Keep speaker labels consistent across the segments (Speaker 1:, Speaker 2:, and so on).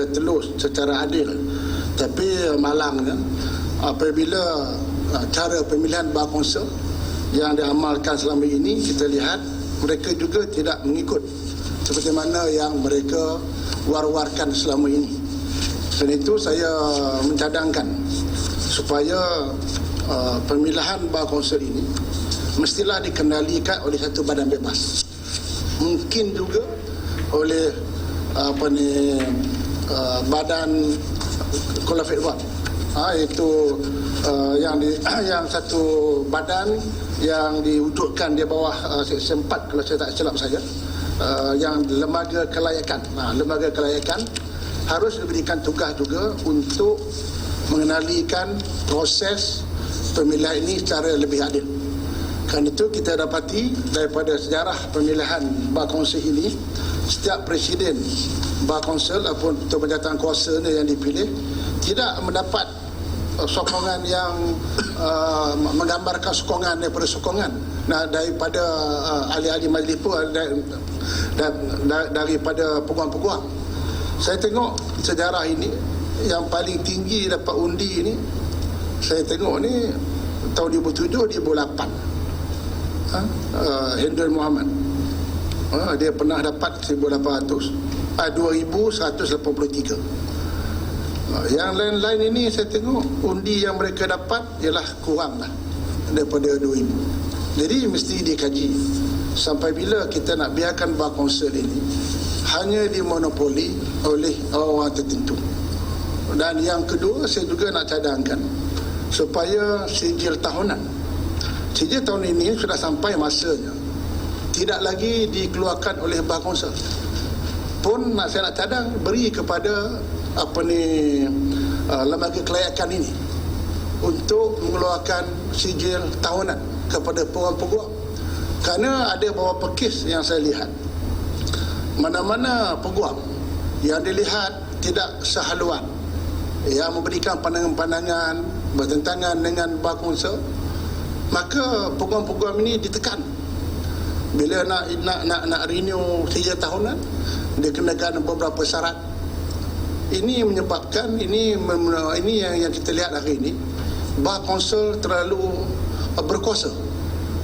Speaker 1: telus secara adil. Tapi malangnya apabila cara pemilihan bar konsel yang diamalkan selama ini, kita lihat mereka juga tidak mengikut seperti mana yang mereka war-warkan selama ini. Dan itu saya mencadangkan supaya pemilihan bar konsel ini mestilah dikendalikan oleh satu badan bebas. Mungkin juga oleh badan Khulafat Wad, itu yang satu badan yang diwujudkan di bawah Seksyen 4 kalau saya tak silap saya, yang lembaga kelayakan. Lembaga kelayakan harus diberikan tugas juga untuk mengenalikan proses pemilihan ini secara lebih adil. Kerana itu kita dapati daripada sejarah pemilihan bar konsel ini, setiap presiden bar konsel ataupun penjawatan kuasa yang dipilih tidak mendapat sokongan yang menggambarkan sokongan daripada sokongan daripada ahli-ahli majlis pun, daripada peguam-peguam. Saya tengok sejarah ini yang paling tinggi dapat undi ini, saya tengok ni tahun 2007, 2008. Hendel Muhammad, dia pernah dapat 2183. Yang lain-lain ini saya tengok undi yang mereka dapat ialah kurang lah daripada 2000. Jadi mesti dikaji sampai bila kita nak biarkan bar konsel ini hanya dimonopoli oleh orang tertentu. Dan yang kedua, saya juga nak cadangkan supaya sijil tahunan. Sijil tahun ini sudah sampai masanya tidak lagi dikeluarkan oleh bar konsel. Pun saya nak cadang beri kepada lembaga kelayakan ini untuk mengeluarkan sijil tahunan kepada peguam-peguam. Kerana ada beberapa kes yang saya lihat, mana-mana peguam yang dilihat tidak sehaluan, yang memberikan pandangan-pandangan bertentangan dengan bar konsel, maka peguam-peguam ini ditekan. Bila nak renew sijil tahunan, dia kenakan beberapa syarat. Ini menyebabkan ini yang kita lihat hari ini, bar konsel terlalu berkuasa.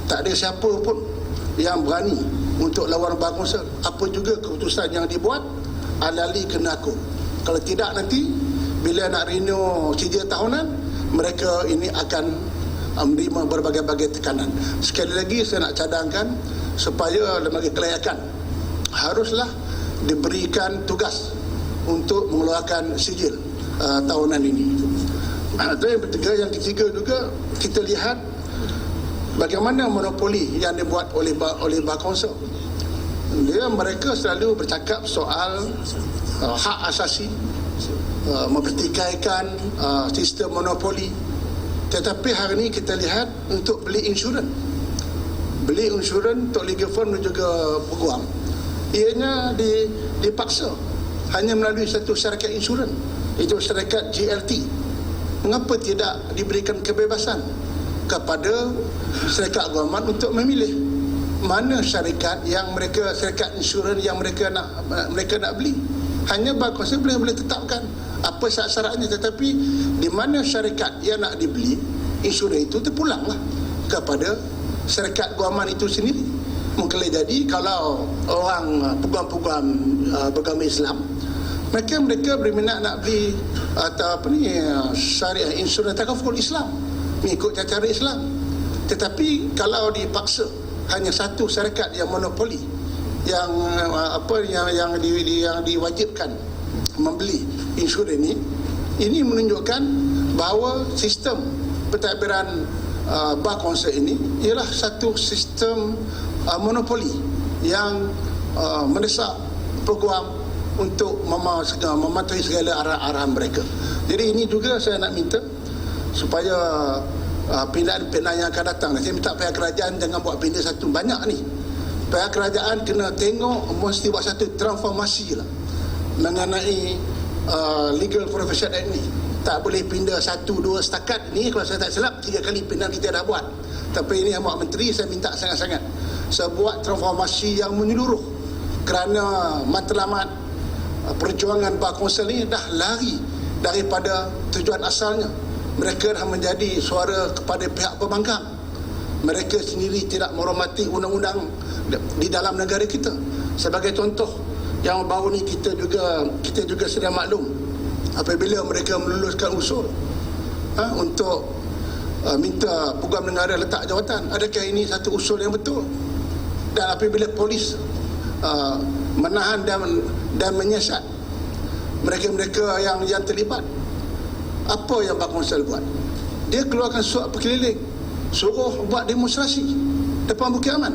Speaker 1: Tak ada siapa pun yang berani untuk lawan bar konsel. Apa juga keputusan yang dibuat, alali kena aku. Kalau tidak, nanti bila nak renew sijil tahunan, mereka ini akan menerima berbagai-bagai tekanan. Sekali lagi saya nak cadangkan supaya lembaga kelayakan haruslah diberikan tugas untuk mengeluarkan sijil tahunan ini. Yang ketiga juga, kita lihat bagaimana monopoli yang dibuat oleh bar konsel. Mereka selalu bercakap soal hak asasi, mempertikaikan sistem monopoli. Tetapi hari ini kita lihat untuk beli insurans untuk legal firm dan juga peguam, ianya dipaksa hanya melalui satu syarikat insurans, itu syarikat GLT. Mengapa tidak diberikan kebebasan kepada syarikat government untuk memilih mana syarikat insurans yang mereka nak beli? Hanya bar konsel boleh tetapkan apa syarat-syaratnya, tetapi di mana syarikat yang nak dibeli insurans itu terpulanglah kepada syarikat guaman itu sendiri. Mungkin jadi kalau orang peguam-peguam beragama Islam, mereka berminat nak beli syariah insurans takaful Islam, mengikut cara Islam. Tetapi kalau dipaksa hanya satu syarikat yang monopoli yang diwajibkan membeli insurans ini menunjukkan bahawa sistem pentadbiran bar konsel ini ialah satu sistem monopoli yang mendesak peguam untuk mematuhi segala arahan mereka. Jadi ini juga saya nak minta supaya pindahan-pindahan yang akan datang, saya minta pihak kerajaan jangan buat pindah satu, banyak ni. Pihak kerajaan kena tengok, mesti buat satu transformasi lah mengenai legal profession act ni. Tak boleh pindah satu dua setakat ni. Kalau saya tak silap 3 kali pindah kita dah buat. Tapi ini yang buat menteri, saya minta sangat-sangat sebuah transformasi yang menyeluruh, kerana matlamat perjuangan Bakonsel ini dah lari daripada tujuan asalnya. Mereka dah menjadi suara kepada pihak pembangkang. Mereka sendiri tidak menghormati undang-undang di dalam negara kita. Sebagai contoh, yang baru ni kita juga sedia maklum apabila mereka meluluskan usul untuk minta Peguam Negara letak jawatan. Adakah ini satu usul yang betul? Dan apabila polis menahan dan menyiasat mereka-mereka yang terlibat, apa yang Bakonsel buat? Dia keluarkan surat berkeliling, suruh buat demonstrasi depan Bukit Aman.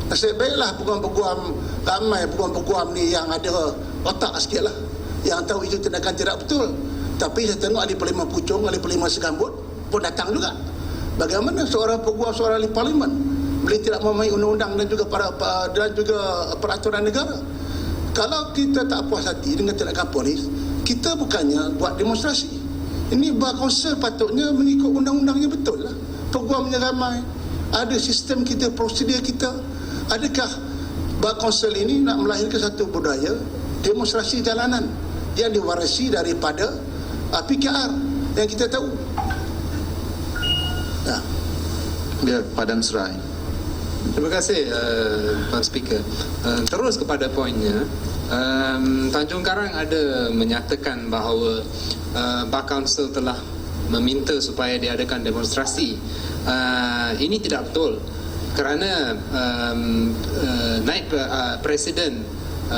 Speaker 1: Nasib baiklah peguam-peguam, ramai peguam-peguam ni yang ada otak sikit lah, yang tahu itu tindakan tidak betul. Tapi saya tengok ahli Parlimen Puchong, ahli Parlimen Segambut pun datang juga. Bagaimana seorang peguam, seorang ahli Parlimen boleh tidak memahami undang-undang dan juga peraturan negara? Kalau kita tak puas hati dengan tindakan polis, kita bukannya buat demonstrasi. Ini Bakonsel patutnya mengikut undang-undangnya betul lah. Peguamnya ramai, ada sistem kita, prosedur kita. Adakah Bakonsel ini nak melahirkan satu budaya demonstrasi jalanan yang diwarisi daripada PKR yang kita tahu? Ya.
Speaker 2: Biar Padang Serai.
Speaker 3: Terima kasih Tuan Speaker. Terus kepada poinnya, Tanjung Karang ada menyatakan bahawa Bakonsel telah meminta supaya diadakan demonstrasi. Ini tidak betul, kerana Naib Presiden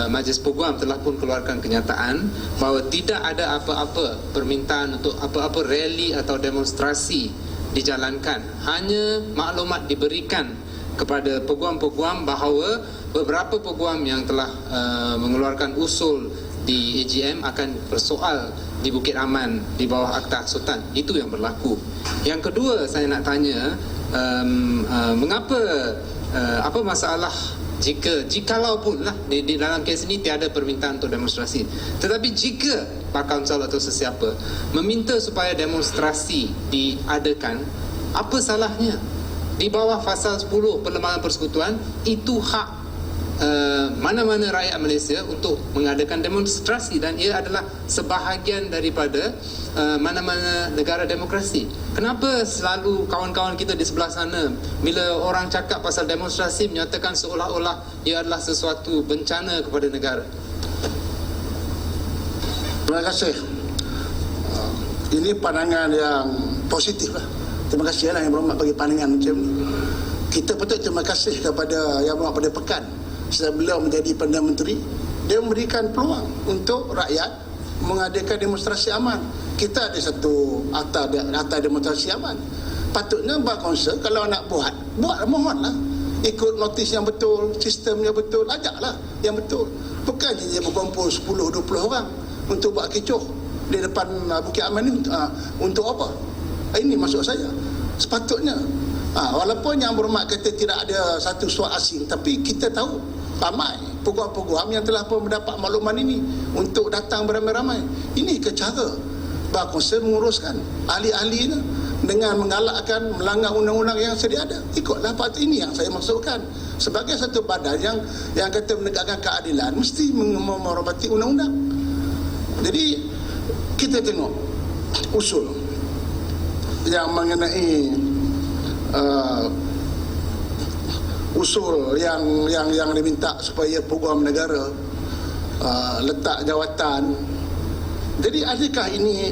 Speaker 3: Majlis Peguam telah pun keluarkan kenyataan bahawa tidak ada apa-apa permintaan untuk apa-apa rally atau demonstrasi dijalankan. Hanya maklumat diberikan kepada peguam-peguam bahawa beberapa peguam yang telah mengeluarkan usul di AGM akan bersoal di Bukit Aman di bawah Akta Sultan. Itu yang berlaku. Yang kedua, saya nak tanya, mengapa apa masalah jikalau pun lah di dalam kes ini tiada permintaan untuk demonstrasi, tetapi jika Bakonsel atau sesiapa meminta supaya demonstrasi diadakan, apa salahnya? Di bawah pasal 10 Perlembagaan Persekutuan, itu hak mana-mana rakyat Malaysia untuk mengadakan demonstrasi, dan ia adalah sebahagian daripada mana-mana negara demokrasi. Kenapa selalu kawan-kawan kita di sebelah sana bila orang cakap pasal demonstrasi menyatakan seolah-olah ia adalah sesuatu bencana kepada negara?
Speaker 1: Terima kasih. Ini pandangan yang positif lah. Terima kasih lah Yang Berhormat bagi pandangan macam ni. Kita patut terima kasih kepada Yang Berhormat pada Pekan. Setelah beliau menjadi Perdana Menteri, dia memberikan peluang untuk rakyat mengadakan demonstrasi aman. Kita ada satu akta demonstrasi aman. Patutnya Bakonsel kalau nak buat mohonlah. Ikut notis yang betul, sistemnya betul, ajaklah yang betul. Bukan dia berkumpul 10-20 orang untuk buat kecoh di depan Bukit Aman ni untuk apa? Ini maksud saya. Sepatutnya walaupun Yang Berhormat kata tidak ada satu suara asing, tapi kita tahu ramai peguam-peguam yang telah pun mendapat makluman ini untuk datang beramai-ramai. Ini ke cara Bakonsel menguruskan ahli-ahli dengan mengalahkan melanggar undang-undang yang sedia ada. Ikutlah patut. Ini yang saya maksudkan. Sebagai satu badan yang kata menegakkan keadilan, mesti menghormati undang-undang. Jadi kita tengok usul yang mengenai usul yang diminta supaya peguam negara letak jawatan. Jadi adakah ini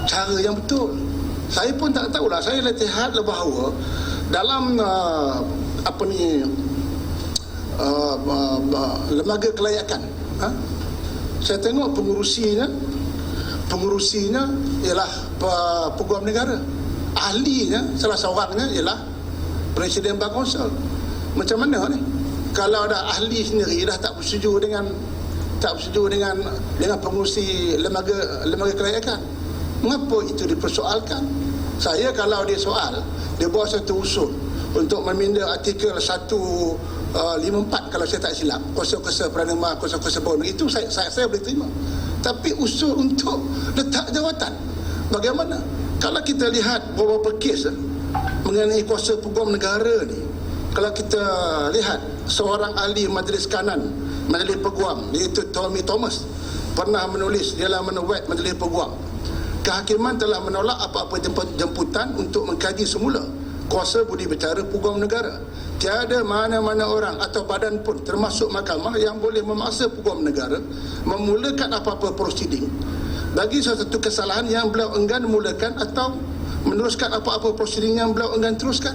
Speaker 1: cara yang betul? Saya pun tak tahulah. Saya lihat bahawa dalam lembaga kelayakan, saya tengok pengurusinya ialah peguam negara. Ahlinya, salah seorangnya ialah Presiden Bakonsel. Macam mana ni? Kalau ada ahli sendiri dah tak bersetuju dengan pengurusi lembaga kelayakan, mengapa itu dipersoalkan? Saya kalau dia soal, dia buat satu usul untuk meminda artikel 154 kalau saya tak silap, kuasa-kuasa pranama, kuasa-kuasa bawah, itu saya boleh terima. Tapi usul untuk letak jawatan, bagaimana? Kalau kita lihat beberapa kes mengenai kuasa peguam negara ni, kalau kita lihat seorang ahli Majlis Kanan, Majlis Peguam, iaitu Tommy Thomas, pernah menulis dalam web Majlis Peguam, kehakiman telah menolak apa-apa jemputan untuk mengkaji semula kuasa budi bicara Peguam Negara. Tiada mana-mana orang atau badan pun termasuk mahkamah yang boleh memaksa Peguam Negara memulakan apa-apa prosiding bagi satu kesalahan yang beliau enggan mulakan atau meneruskan apa-apa prosiding yang beliau enggan teruskan.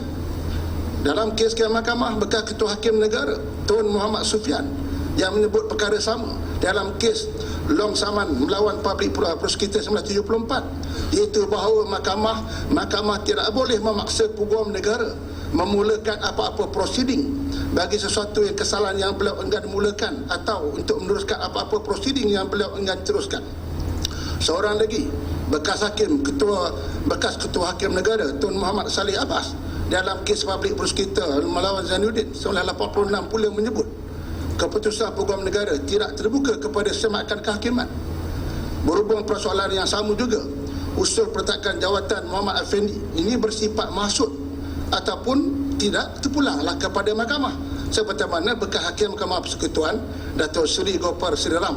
Speaker 1: Dalam kes mahkamah, bekas Ketua Hakim Negara Tun Muhammad Sufian yang menyebut perkara sama dalam kes Long Saman melawan Public Prosecutor 1974, iaitu bahawa mahkamah tidak boleh memaksa Peguam Negara memulakan apa-apa prosiding bagi sesuatu yang kesalahan yang beliau enggan mulakan atau untuk meneruskan apa-apa prosiding yang beliau enggan teruskan. Seorang lagi, bekas Ketua Hakim Negara Tun Muhammad Saleh Abbas dalam kes Public Prosecutor melawan Zainuddin 1986 pula menyebut keputusan Peguam Negara tidak terbuka kepada semakan kehakiman. Berhubung persoalan yang sama juga, usul peletakan jawatan Muhammad Effendi ini bersifat maksud ataupun tidak terpulanglah kepada mahkamah, seperti mana bekas Hakim Mahkamah Persekutuan Datuk Seri Gopar Sri Ram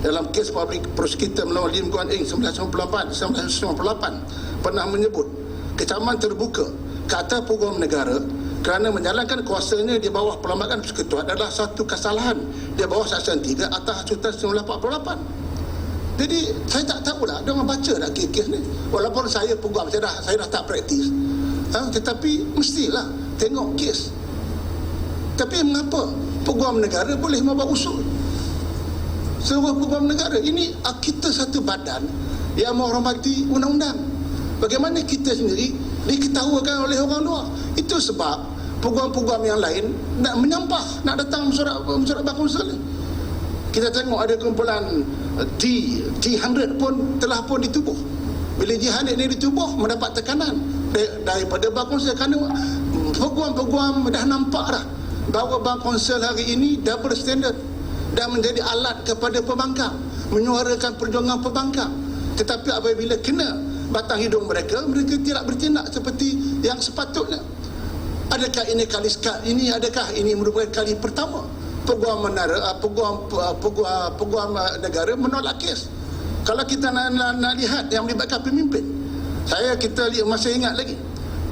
Speaker 1: dalam kes Public Prosecutor melawan Lim Guan Eng 1998 pernah menyebut kecaman terbuka ke atas Peguam Negara kerana menjalankan kuasanya di bawah Perlembagaan Persekutuan adalah satu kesalahan di bawah Seksyen 3 atas Hasutan 1948. Jadi saya tak tahulah dia orang baca tak kes ni, walaupun saya peguam, saya dah tak praktis, tetapi mestilah tengok kes. Tapi mengapa Peguam Negara boleh membawa usul? Sebuah Peguam Negara ini, kita satu badan yang menghormati undang-undang. Bagaimana kita sendiri diketawakan oleh orang luar? Itu sebab peguam-peguam yang lain nak menyampah, nak datang mesyuarat Bahkonsul ni. Kita tengok ada kumpulan G100 pun telah pun ditubuh. Bila G100 ni ditubuh, mendapat tekanan daripada Bahkonsul kerana peguam-peguam dah nampak dah bahawa Bahkonsul hari ini double standard dan menjadi alat kepada pembangkang, menyuarakan perjuangan pembangkang. Tetapi apabila kena batang hidung mereka tidak bertindak seperti yang sepatutnya. Adakah ini merupakan kali pertama Peguam Negara menolak kes? Kalau kita nak lihat yang melibatkan pemimpin, kita masih ingat lagi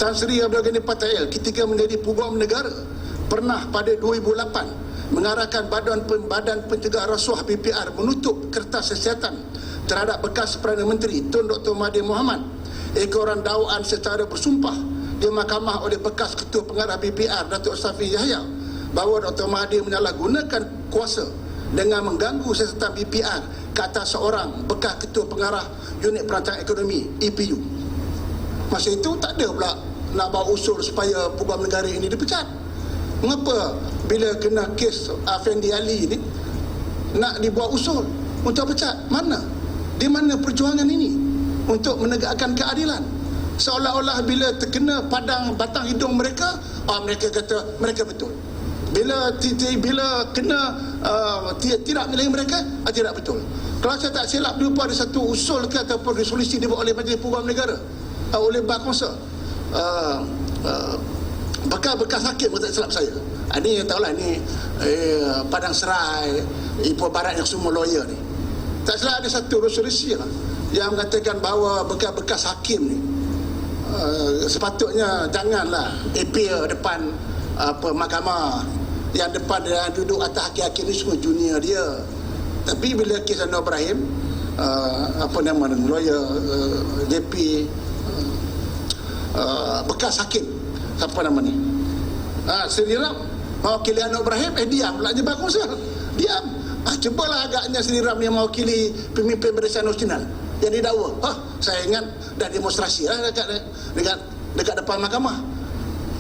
Speaker 1: Tan Sri Abdul Ghani Patail ketika menjadi Peguam Negara pernah pada 2008 mengarahkan Badan Pencegah Rasuah BPR menutup kertas kesihatan terhadap bekas Perdana Menteri Tun Dr. Mahathir Mohamad. Ekoran dakwaan secara bersumpah di mahkamah oleh bekas Ketua Pengarah BPR Datuk Safi Yahya bahawa Dr. Mahathir menyalahgunakan kuasa dengan mengganggu siasatan BPR ke atas seorang bekas Ketua Pengarah Unit Perancangan Ekonomi EPU. Masa itu tak ada pula nak bawa usul supaya Peguam Negara ini dipecat. Mengapa bila kena kes Effendi Ali ni nak dibuat usul untuk pecat? Di mana perjuangan ini untuk menegakkan keadilan? Seolah-olah bila terkena batang hidung mereka, mereka kata mereka betul. Bila kena tidak milih mereka, tidak betul. Kalau saya tak silap, lupa ada satu usul ke ataupun resolusi dibuat oleh Majlis Peguam Negara, oleh Bahkonsul, bekas hakim, tak silap saya. Ini tahulah ni Padang Serai, Ipoh Barat yang semua lawyer ni. Tak silap ada satu resolusi lah yang mengatakan bahawa bekas hakim ni sepatutnya janganlah appear depan mahkamah. Yang depan dia duduk atas hakim-hakim ni semua junior dia. Tapi bila kes Anwar Ibrahim, lawyer JP, bekas hakim, siapa nama ni, Sri Ram, mewakili Anwar Ibrahim, diam pula je Bahkonsul, diam. Cubalah agaknya Sri Ram yang mewakili pemimpin Barisan Nasional yang didakwa. Saya ingat dah demonstrasi lah dekat depan mahkamah.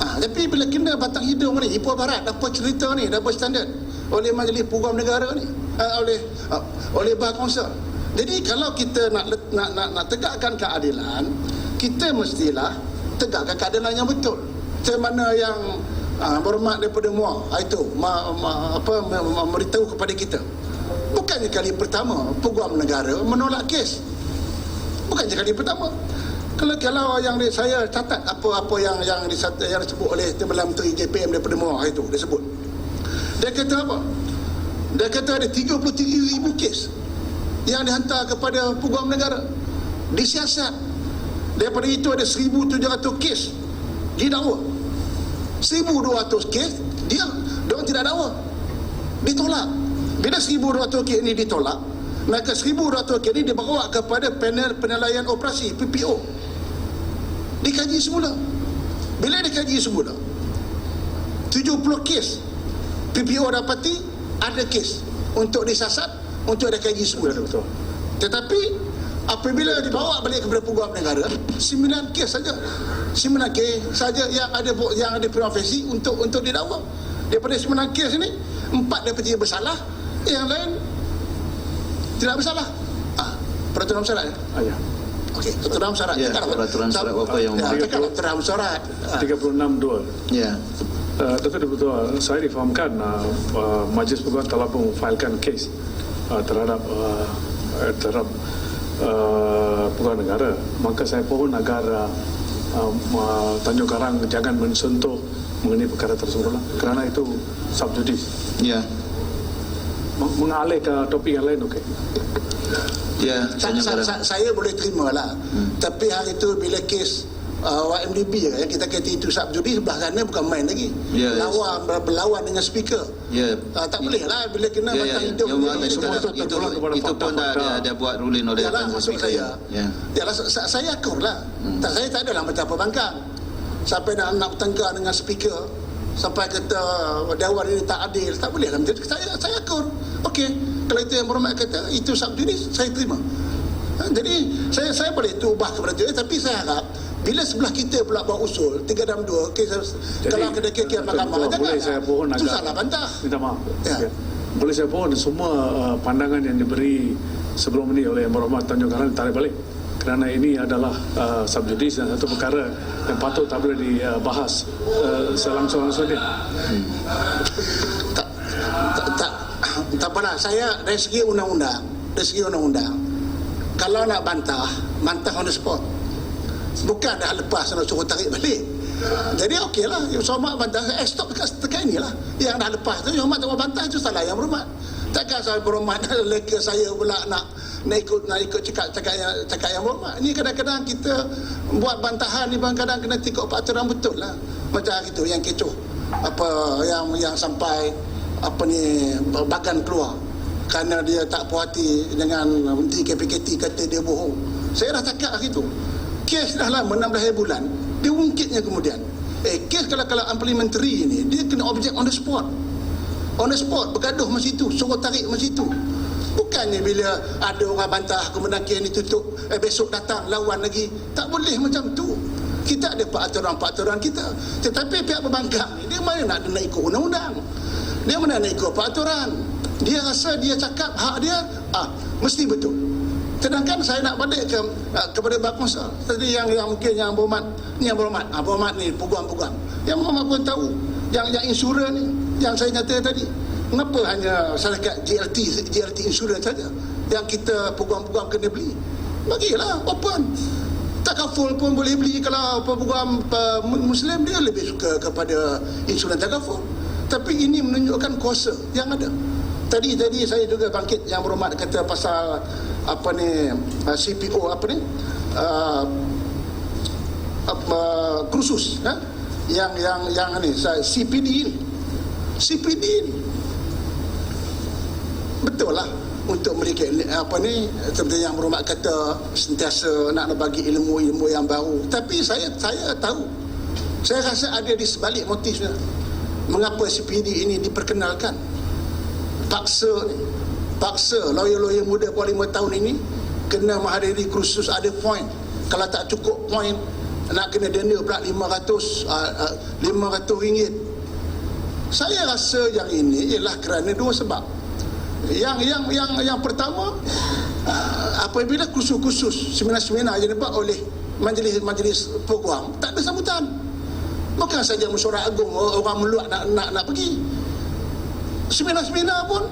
Speaker 1: Tapi bila kena batang hidung ni, Ipoh Barat dapat cerita ni, dapat standard oleh Majlis Peguam Negara ni, oleh Bahkonsul. Jadi kalau kita nak tegakkan keadilan, kita mestilah tegakkan keadilan yang betul. Macam mana yang berhormat daripada MUA itu memberitahu kepada kita, bukannya kali pertama Peguam Negara menolak kes. Bukannya kali pertama. Kalau yang saya catat apa yang disebut oleh Timbalan Menteri JPM daripada MUA itu, dia sebut, dia kata apa? Dia kata ada 33,000 kes yang dihantar kepada peguam negara, disiasat. Daripada itu ada 1,700 kes didakwa, 1,200 kes dia orang tidak dakwa, ditolak. Bila 1,200 kes ini ditolak, maka 1,200 kes ini dibawa kepada panel penilaian operasi PPO, dikaji semula. Bila dikaji semula, 70 kes PPO dapati ada kes untuk disasat, untuk dikaji semula. Tetapi apabila dibawa balik kepada peguam negara, 9 kes saja, 9 kes saja yang ada profesi untuk didakwa. Daripada 9 kes ini, 4 dapati bersalah, yang lain tidak bersalah. Peraturan syarat ya?
Speaker 4: Ya.
Speaker 1: Okey, peraturan syarat.
Speaker 2: Ya, peraturan syarat apa yang
Speaker 1: peraturan syarat
Speaker 4: 36(2).
Speaker 2: Ya.
Speaker 4: Datuk Ketua, saya difahamkan Majlis Peguam telah memfailkan kes terhadap peguam negara. Maka saya pohon agar Tanjung Karang jangan mensentuh mengenai perkara tersebut lah. Kerana itu subjudis.
Speaker 2: Ya.
Speaker 4: Mengalih ke topik yang lain, okey.
Speaker 2: Ya,
Speaker 1: saya boleh terima lah. Tapi hari itu bila kes YMDB yang kita kata itu subjudis, sebelah sana bukan main lagi.
Speaker 2: Ya,
Speaker 1: berlawan dengan speaker.
Speaker 2: Ya.
Speaker 1: Tak boleh lah bila kena batang hidup.
Speaker 2: Itu pun dah buat ruling oleh
Speaker 1: Yalah, maksud saya.
Speaker 2: Ya.
Speaker 1: Yalah, saya akur lah. Saya tak adalah macam pembangkang. Sampai nak bertengkar dengan speaker, sampai kata Dewan ini tak adil, tak boleh lah. Saya akur. Okey, kalau itu yang berhormat kata itu subjudis, saya terima. Jadi saya boleh tu ubah kepada dia, tapi saya harap bila sebelah kita pula bawa usul 362 kes, kalau kena kira mahkamah,
Speaker 4: boleh saya pohon
Speaker 1: itu
Speaker 4: agak
Speaker 1: salah bantah.
Speaker 4: minta maaf.
Speaker 1: Ya.
Speaker 4: Boleh saya pohon semua pandangan yang diberi sebelum ini oleh Yang Berhormat Tanjung Karang tarik balik, kerana ini adalah subjudis dan satu perkara yang patut tak boleh dibahas selangsung-langsungnya.
Speaker 1: Tak apalah, saya dari segi undang-undang, kalau nak bantah on the spot, bukan dah lepas nak suruh tarik balik. Jadi okey lah, Yang Berhormat bantah, stop dekat ini lah. Yang dah lepas tu Yang Berhormat tak bantah, itu salah Yang Berhormat. Takkan saya berhormat leka saya pula nak ikut cakap Yang Berhormat. Ini kadang-kadang kita buat bantahan ni kadang kena tengok peraturan betul lah. Macam hari tu yang kecoh, yang sampai bagan keluar kerana dia tak puas hati dengan Menteri KPKT, kata dia bohong. Saya dah cakap hari tu, kes dah lama 16 bulan, dia ungkitnya kemudian. Kes kalau implementary ni, dia kena objek on the spot, bergaduh masa itu, suruh tarik masa itu. Bukannya bila ada orang bantah kemudian kes ni tutup, besok datang lawan lagi. Tak boleh macam tu. Kita ada peraturan kita. Tetapi pihak pembangkang ni, dia mana nak ikut undang-undang, dia mana nak ikut peraturan. Dia rasa dia cakap hak dia mesti betul. Sedangkan saya nak balik kepada Bakongsa tadi, yang mungkin yang berhormat ni peguam-peguam. Yang berhormat pun tahu yang insurans ni yang saya kata tadi, mengapa hanya syarikat JLT insurans saja yang kita peguam-peguam kena beli? Bagilah open. Takaful pun boleh beli. Kalau peguam Muslim, dia lebih suka kepada insurans takaful. Tapi ini menunjukkan kuasa yang ada. Tadi saya juga bangkit Yang Berhormat kata pasal CPO kursus yang ni CPD ini betul lah untuk mereka seperti Yang Berhormat kata sentiasa nak bagi ilmu yang baru. Tapi saya tahu, saya rasa ada di sebalik motifnya mengapa CPD ini diperkenalkan. Paksa lawyer-lawyer muda bawah 5 tahun ini kena menghadiri kursus, ada point. Kalau tak cukup point, nak kena denda pula RM500. Saya rasa yang ini ialah kerana dua sebab. Yang pertama, apabila kursus-kursus seminar-seminar yang dibuat oleh majlis peguam tak ada sambutan. Bukan saja mesyuarat agung orang meluat nak pergi. Seminar-seminar pun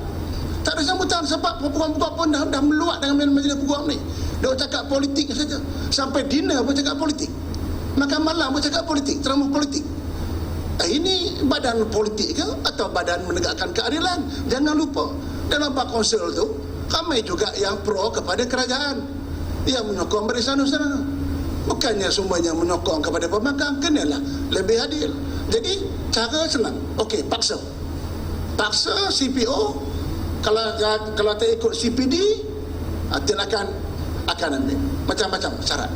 Speaker 1: tak ada sambutan, sebab peguam-peguam pun dah meluat dengan majlis peguam ni. Dia cakap politik saja. Sampai dinner pun cakap politik. Makan malam pun cakap politik, ceramah politik. Ini badan politik ke atau badan menegakkan keadilan? Jangan lupa, dalam Pak Konsul tu ramai juga yang pro kepada kerajaan, yang menyokong barisan nasional. Bukannya semuanya menyokong kepada pembangkang, kenalah lebih adil. Jadi cara senang. Okey, paksa CPO. Kalau tak ikut CPD, tindakan akan ambil macam-macam syarat.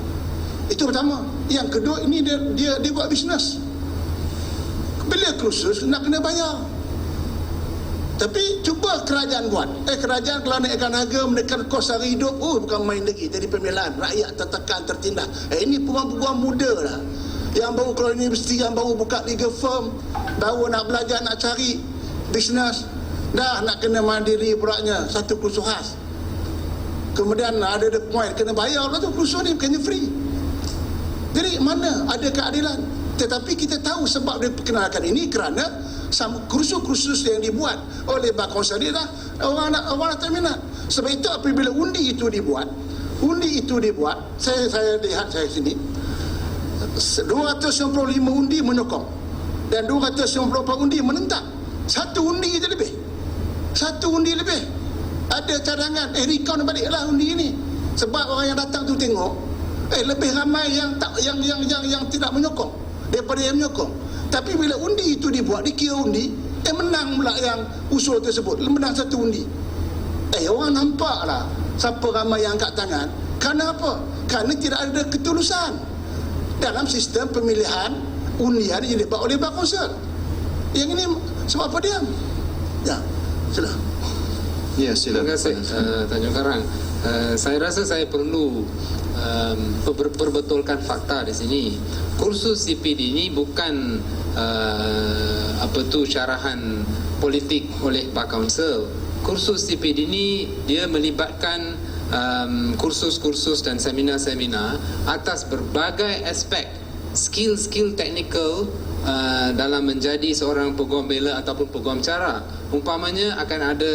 Speaker 1: Itu pertama. Yang kedua, ini dia buat bisnes. Bila kursus nak kena bayar. Tapi cuba kerajaan buat. Kerajaan kalau naikkan harga, menekan kos hari hidup, bukan main lagi. Jadi pembelaan rakyat tertekan, tertindas. Ini peguam-peguam muda lah, yang baru keluar universiti, yang baru buka legal firm, baru nak belajar, nak cari bisnes, dah nak kena mandiri pulaknya, satu kursus khas. Kemudian ada the point kena bayar lah tu, kursus ni bukannya free. Jadi mana ada keadilan? Tetapi kita tahu sebab dia perkenalkan ini kerana kursus-kursus yang dibuat oleh Bakongsa dia dah orang nak terminat. Sebab itu apabila undi itu dibuat, saya lihat saya sini 295 undi menyokong dan 294 undi menentang. Satu undi lebih ada cadangan, recount baliklah undi ini. Sebab orang yang datang tu tengok lebih ramai yang tidak menyokong daripada yang menyokong. Tapi bila undi itu dibuat, dikira undi, menang pula yang usul tersebut, menang satu undi. Orang nampaklah siapa ramai yang angkat tangan. Kerana apa? Kerana tidak ada ketulusan dalam sistem pemilihan undian yang dibuat oleh Bakongsa. Yang ini sebab apa diam? Ya, sudah.
Speaker 2: Ya, silakan.
Speaker 3: Terima kasih Tanjung Karang. Saya rasa saya perlu perbetulkan fakta di sini. Kursus CPD ini bukan syarahan politik oleh Bakongsa. Kursus CPD ini dia melibatkan kursus-kursus dan seminar-seminar atas berbagai aspek skill technical dalam menjadi seorang peguam bela ataupun peguam cara. Umpamanya akan ada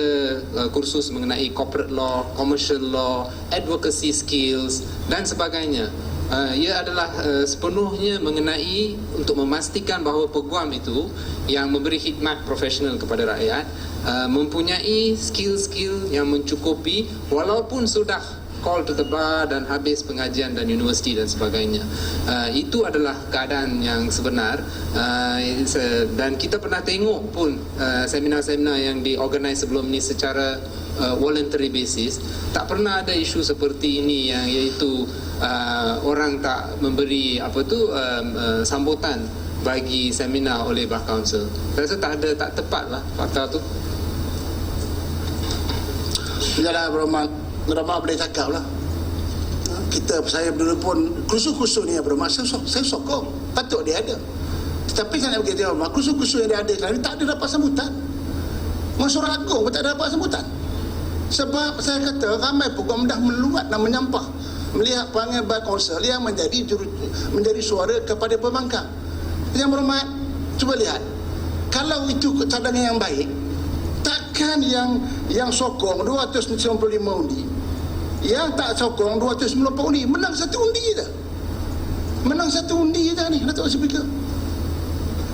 Speaker 3: kursus mengenai corporate law, commercial law, advocacy skills dan sebagainya. Ia adalah sepenuhnya mengenai untuk memastikan bahawa peguam itu yang memberi khidmat profesional kepada rakyat mempunyai skill-skill yang mencukupi walaupun sudah call to the bar dan habis pengajian dan universiti dan sebagainya. Itu adalah keadaan yang sebenar, dan kita pernah tengok pun seminar-seminar yang diorganize sebelum ni secara voluntary basis. Tak pernah ada isu seperti ini, yang iaitu orang tak memberi sambutan bagi seminar oleh Bakongsa. Saya rasa tak tepat lah fakta tu.
Speaker 1: Yalah Berhormat boleh cakap lah. Saya dulu pun kursus-kursus ni saya sokong, patut dia ada. Tetapi saya nak beritahu Berhormat, kursus-kursus yang dia ada sekarang ni tak ada dapat sambutan. Masyarakat Agung pun tak ada dapat sambutan. Sebab saya kata ramai peguam dah meluat dan menyampah melihat perangai Bakongsa yang menjadi suara kepada pembangkang. Yang Berhormat, cuba lihat, kalau itu cadangan yang baik, takkan yang sokong 295 undi, yang tak sokong 294 undi, menang satu undi je ni, Datuk Speaker.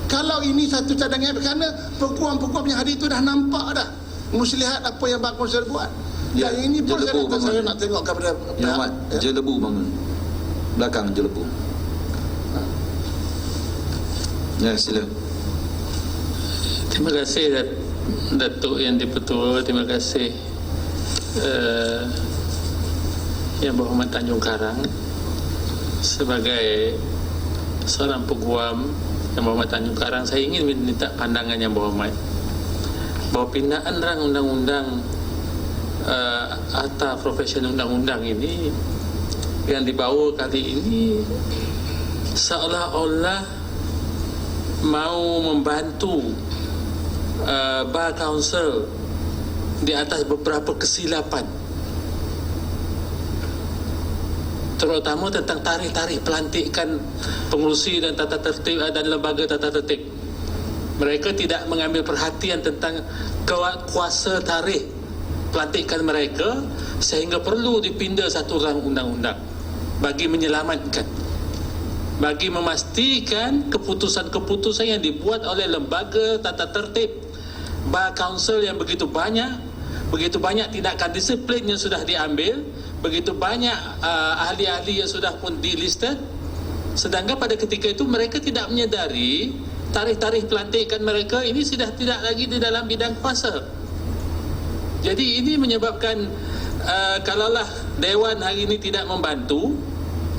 Speaker 1: Kalau ini satu cadangan, kerana peguam-peguam yang hari itu dah nampak dah muslihat apa yang Bakongsa buat.
Speaker 2: Ya,
Speaker 1: dan ini pun saya nak tengok kepada
Speaker 2: Berhormat, jelebu bangun. Belakang jelebu. Ya, sila.
Speaker 5: Terima kasih Datuk Yang Dipertua. Terima kasih Yang Berhormat Tanjung Karang. Sebagai seorang peguam Yang Berhormat Tanjung Karang, saya ingin minta pandangan Yang Berhormat bahawa pindaan rang undang-undang atau profesional undang-undang ini yang dibawa kali ini seolah-olah mau membantu Bar Council di atas beberapa kesilapan, terutama tentang tarikh-tarikh pelantikan pengurusi dan tata tertib dan lembaga tata tertib. Mereka tidak mengambil perhatian tentang kuasa tarikh pelantikan mereka, sehingga perlu dipinda satu rang undang-undang bagi menyelamatkan, bagi memastikan keputusan-keputusan yang dibuat oleh lembaga tata tertib Bar Council yang begitu banyak begitu banyak tindakan disiplin yang sudah diambil, begitu banyak ahli-ahli yang sudah pun dilisted, sedangkan pada ketika itu mereka tidak menyedari tarikh-tarikh pelantikan mereka ini sudah tidak lagi di dalam bidang kuasa. Jadi ini menyebabkan kalaulah Dewan hari ini tidak membantu,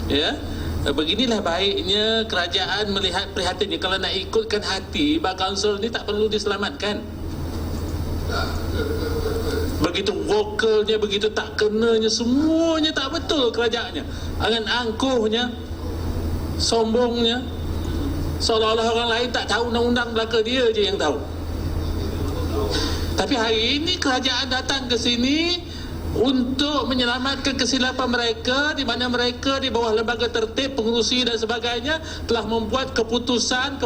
Speaker 5: ya, beginilah baiknya kerajaan melihat prihatinnya. Kalau nak ikutkan hati, Bar Kaunsil ni tak perlu diselamatkan. Begitu vokalnya, begitu tak kenanya, semuanya tak betul kerajaannya. Angan angkuhnya, sombongnya, seolah-olah orang lain tak tahu undang-undang belaka dia je yang tahu. Tapi hari ini kerajaan datang ke sini untuk menyelamatkan kesilapan mereka, di mana mereka di bawah lembaga tertib, pengurusi dan sebagainya telah membuat keputusan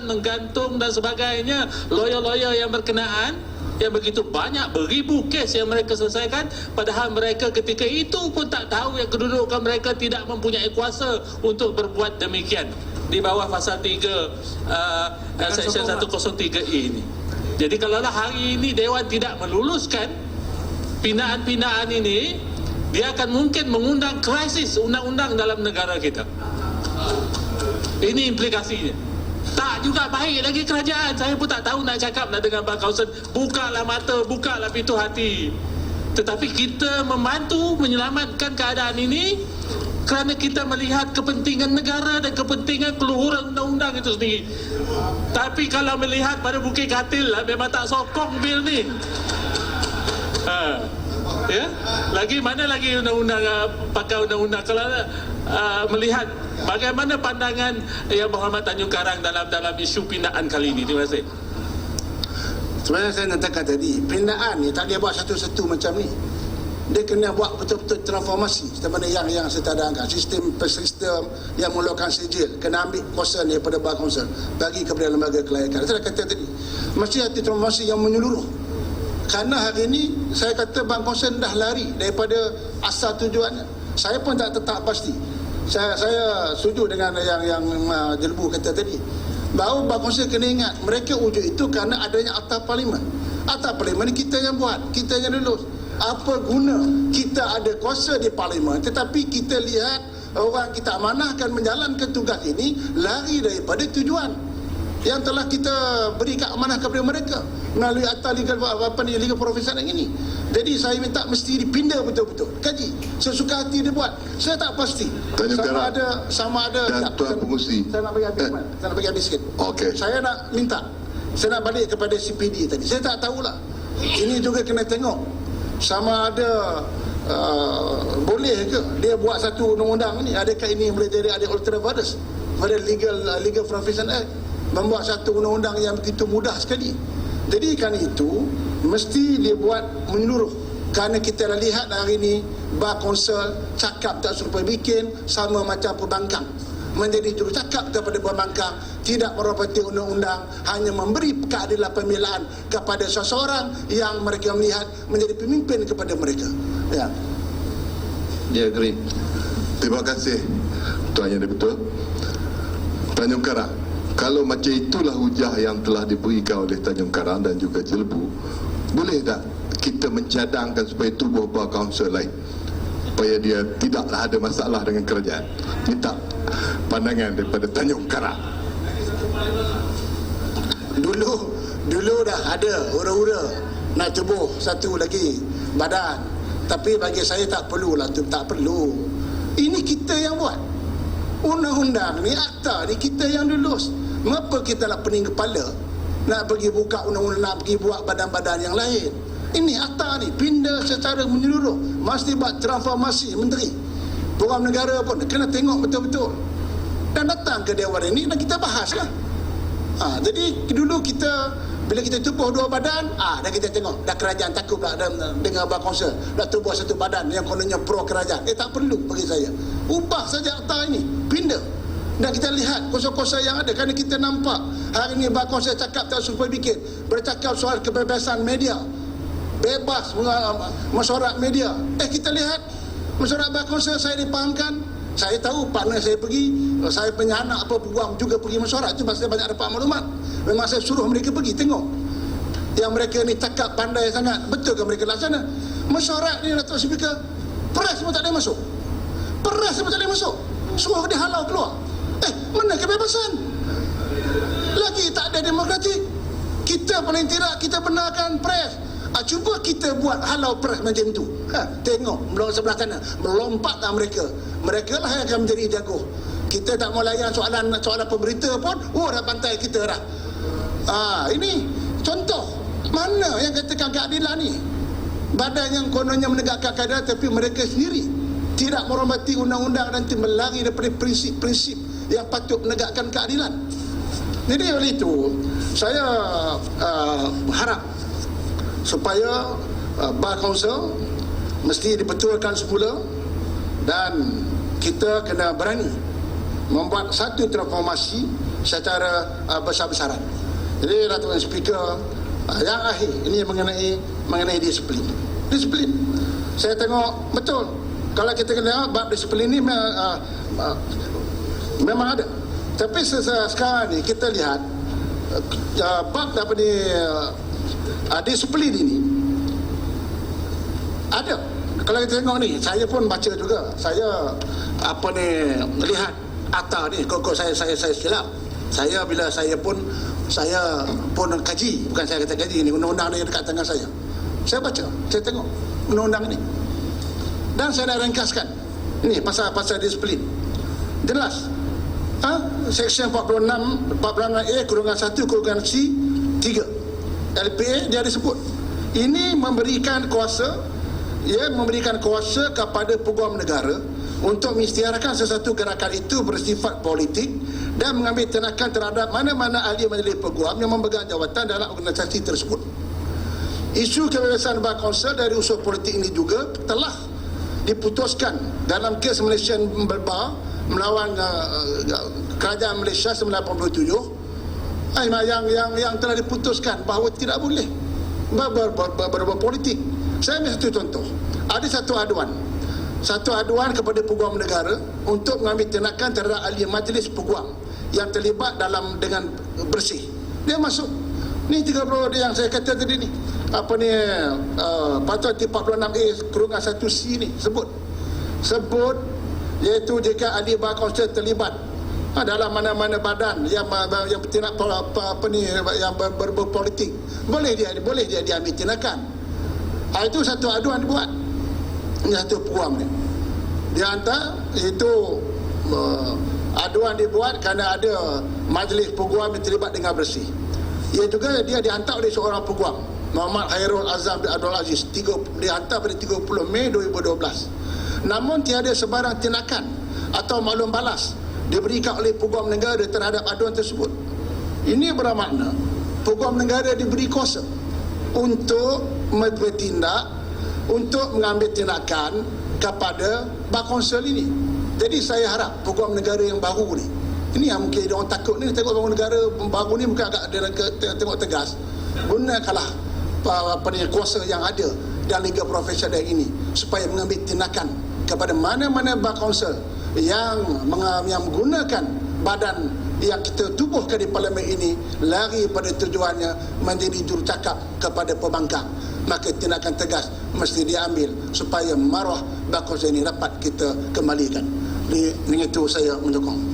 Speaker 5: menggantung dan sebagainya, lawyer-lawyer yang berkenaan, yang begitu banyak, beribu kes yang mereka selesaikan, padahal mereka ketika itu pun tak tahu yang kedudukan mereka tidak mempunyai kuasa untuk berbuat demikian di bawah pasal 3 section 103E ini. Jadi kalaulah hari ini Dewan tidak meluluskan pinaan-pinaan ini, dia akan mungkin mengundang krisis undang-undang dalam negara kita. Ini implikasinya. Tak juga baik lagi kerajaan. Saya pun tak tahu nak cakap nak dengan Bar Kaunsil. Bukalah mata, bukalah pintu hati. Tetapi kita membantu menyelamatkan keadaan ini kerana kita melihat kepentingan negara dan kepentingan keluhuran undang-undang itu sendiri. Tapi kalau melihat pada Bukit Katil lah, memang tak sokong bil ni. Ya, mana lagi undang-undang, pakai undang-undang. Kalau melihat bagaimana pandangan Yang Berhormat Tanjung Karang dalam isu pindaan kali ini. Terima kasih.
Speaker 1: Sebenarnya saya nyatakan tadi, pindaan ni tak dia buat satu-satu macam ni. Dia kena buat betul-betul transformasi seperti yang saya cadangkan. Sistem yang mengeluarkan sijil kena ambil kuasa daripada Bar Kaunsil bagi kepada lembaga kelayakan. Saya dah kata tadi, mesti ada transformasi yang menyeluruh. Kerana hari ini saya kata Bar Kaunsil dah lari daripada asal tujuannya. Saya pun tak tetap pasti. Saya setuju dengan yang Jelbu kata tadi, bahawa Bar Kaunsil kena ingat mereka wujud itu kerana adanya Akta Parlimen. Akta Parlimen ni kita yang buat, kita yang lulus. Apa guna kita ada kuasa di Parlimen tetapi kita lihat orang kita amanahkan menjalankan tugas ini lari daripada tujuan yang telah kita beri amanah kepada mereka melalui Akta Legal Profesional ini. Jadi saya minta mesti dipindah betul-betul, kaji sesuka hati dia buat. Saya tak pasti sama ada
Speaker 6: dan Tuan Pengurusi.
Speaker 1: Saya nak bagi habis sikit.
Speaker 6: Okey.
Speaker 1: Saya nak balik kepada CPD tadi. Saya tak tahulah. Ini juga kena tengok sama ada boleh ke dia buat satu undang-undang ni, adakah ini boleh jadi ada ultra virus pada legal profession act, membuat satu undang-undang yang begitu mudah sekali. Jadi kan itu mesti dia buat menyeluruh, kerana kita dah lihat hari ini Bar Kaunsil cakap tak serupa bikin, sama macam perbankan menjadi jurucakap kepada pembangkang, tidak merapati undang-undang, hanya memberi keadilan pemilaan kepada seseorang yang mereka melihat menjadi pemimpin kepada mereka. Ya.
Speaker 2: Dia agree.
Speaker 6: Terima kasih Tuan Yang Dipertua. Tanjung Karang, kalau macam itulah hujah yang telah diberikan oleh Tanjung Karang dan juga Jelbu, boleh tak kita mencadangkan supaya tubuh Bar Kaunsil lain, supaya dia tidaklah ada masalah dengan kerajaan? Minta pandangan daripada Tanjung Karang. Dulu dah ada hura-hura nak tubuh satu lagi badan, tapi bagi saya tak perlulah tu, tak perlu. Ini kita yang buat undang-undang ni, akta ni kita yang lulus. Mengapa kita nak pening kepala nak pergi buka undang-undang, nak pergi buat badan-badan yang lain? Ini akta ni pindah secara menyeluruh, mesti buat transformasi menteri. Program negara pun kena tengok betul-betul dan datang ke Dewan ini dan kita bahaslah. Jadi dulu kita bila kita tubuh dua badan, dan kita tengok dah kerajaan takut dah dengan Bar Kaunsil dah tubuh satu badan yang kononnya pro kerajaan. Tak perlu bagi saya. Ubah saja akta ini, pindah. Dan kita lihat kuasa-kuasa yang ada, kerana kita nampak hari ini Bar Kaunsil cakap tak supaya bikin, bercakap soal kebebasan media, bebas mesyuarat media. Kita lihat mesyuarat Bar Kaunsil saya dipahamkan. Saya tahu partner saya pergi, saya punya anak apa peguam juga pergi mesyuarat tu, pasal banyak dapat maklumat. Memang saya suruh mereka pergi tengok.
Speaker 1: yang mereka ni cakap pandai sangat, betul ke mereka laksana? Mesyuarat ni Datuk Speaker, pres pun tak boleh masuk, pres pun tak boleh masuk, suruh dia halau keluar. Mana kebebasan? Lagi tak ada demokratik. Kita paling tidak kita benarkan pres. Cuba kita buat halau pres macam tu. Tengok belum sebelah sana, melompatlah mereka. Mereka lah yang akan menjadi jago. Kita tak mau layan soalan pemberita pun, dah pantai kita dah. Ini contoh mana yang katakan keadilan ni. Badan yang kononnya menegakkan keadilan tapi mereka sendiri tidak menghormati undang-undang dan melari daripada prinsip-prinsip yang patut menegakkan keadilan. Jadi oleh itu saya harap supaya Bar Council mesti dibetulkan semula dan kita kena berani membuat satu transformasi secara besar-besaran. Jadi Datuk Speaker, yang akhir ini mengenai disiplin. Saya tengok betul kalau kita kena bab disiplin ni memang ada. Tapi sekarang ni kita lihat bab apa ni disiplin ini ada. Kalau kita tengok ni, saya pun baca juga. Saya lihat akta ni, kok saya silap. Saya pun kaji, bukan saya kata kaji, ni undang-undang ni dekat tangan saya. Saya baca, saya tengok undang-undang ni. Dan saya dah ringkaskan. Ini pasal disiplin. Jelas. Seksyen 46A/1/C 3 LPA dia disebut. Ini memberikan kuasa kepada peguam negara untuk mengisytiharkan sesuatu gerakan itu bersifat politik dan mengambil tindakan terhadap mana-mana ahli majlis peguam yang memegang jawatan dalam organisasi tersebut. Isu kebebasan Bar Council dari unsur politik ini juga telah diputuskan dalam kes Malaysian Bar melawan kerajaan Malaysia 1987 yang telah diputuskan bahawa tidak boleh berpolitik. Saya ambil satu contoh. Ada satu aduan kepada peguam negara untuk mengambil tindakan terhadap ahli majlis peguam yang terlibat dengan bersih. Dia masuk. Ni 30 yang saya kata tadi ni. Patut 46A/1C ni sebut iaitu jika ahli Bar Council terlibat dalam mana-mana badan yang bertindak yang berpolitik, boleh dia diambil tindakan. Itu satu aduan dibuat. Ini satu peguam ni. Dia hantar itu aduan dibuat kerana ada majlis peguam yang terlibat dengan bersih. Ia juga dia dihantar oleh seorang peguam, Muhammad Khairul Azam bin Abdul Aziz, dihantar pada 30 Mei 2012. Namun tiada sebarang tindakan atau maklum balas diberikan oleh peguam negara terhadap aduan tersebut. Ini bermakna peguam negara diberi kuasa untuk bertindak, untuk mengambil tindakan kepada Bar Council ini. Jadi saya harap peguam negara yang baru ni, ini yang mungkin orang takut ni, tengok peguam negara baru ni mungkin agak tengok tegas, gunakanlah kuasa yang ada dalam Liga Profesional ini supaya mengambil tindakan kepada mana-mana Bar Council yang menggunakan badan yang kita tubuhkan di parlimen ini lari pada tujuannya menjadi jurucakap kepada pembangkang. Maka tindakan tegas mesti diambil supaya maruah Bar Council ini dapat kita kembalikan. Dengan itu saya menyokong.